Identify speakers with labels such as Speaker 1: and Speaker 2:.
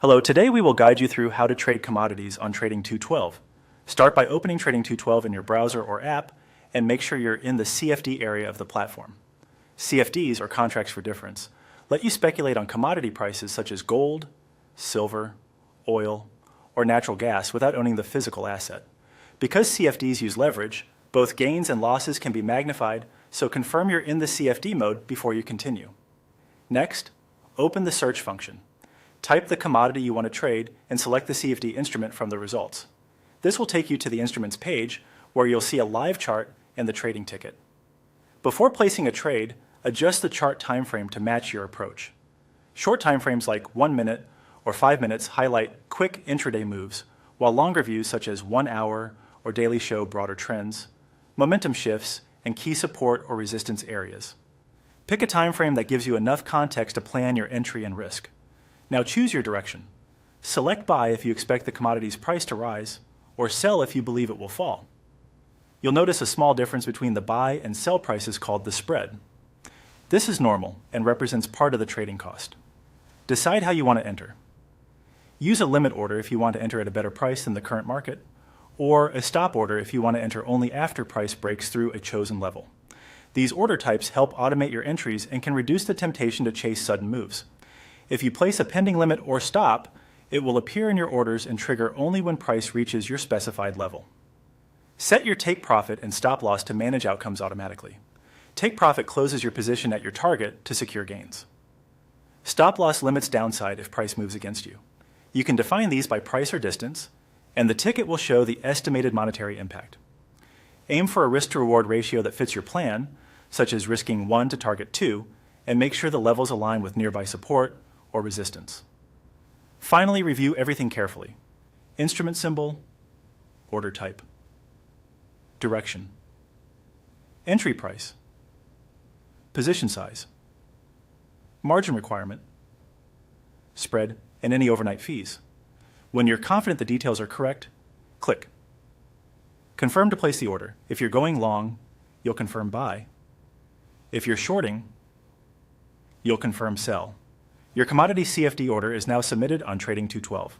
Speaker 1: Hello, today we will guide you through how to trade commodities on Trading 212. Start by opening Trading 212 in your browser or app and make sure you're in the CFD area of the platform. CFDs, or contracts for difference, let you speculate on commodity prices such as gold, silver, oil, or natural gas without owning the physical asset. Because CFDs use leverage, both gains and losses can be magnified, so confirm you're in the CFD mode before you continue. Next, open the search function. Type the commodity you want to trade and select the CFD instrument from the results. This will take you to the instruments page where you'll see a live chart and the trading ticket. Before placing a trade, adjust the chart time frame to match your approach. Short time frames like 1 minute or 5 minutes highlight quick intraday moves, while longer views such as 1 hour or daily show broader trends, momentum shifts, and key support or resistance areas. Pick a time frame that gives you enough context to plan your entry and risk. Now choose your direction. Select buy if you expect the commodity's price to rise, or sell if you believe it will fall. You'll notice a small difference between the buy and sell prices called the spread. This is normal and represents part of the trading cost. Decide how you want to enter. Use a limit order if you want to enter at a better price than the current market, or a stop order if you want to enter only after price breaks through a chosen level. These order types help automate your entries and can reduce the temptation to chase sudden moves. If you place a pending limit or stop, it will appear in your orders and trigger only when price reaches your specified level. Set your take profit and stop loss to manage outcomes automatically. Take profit closes your position at your target to secure gains. Stop loss limits downside if price moves against you. You can define these by price or distance, and the ticket will show the estimated monetary impact. Aim for a risk-to-reward ratio that fits your plan, such as risking 1 to target 2, and make sure the levels align with nearby support or resistance. Finally, review everything carefully. Instrument symbol, order type, direction, entry price, position size, margin requirement, spread, and any overnight fees. When you're confident the details are correct, click. Confirm to place the order. If you're going long, you'll confirm buy. If you're shorting, you'll confirm sell. Your commodity CFD order is now submitted on Trading 212.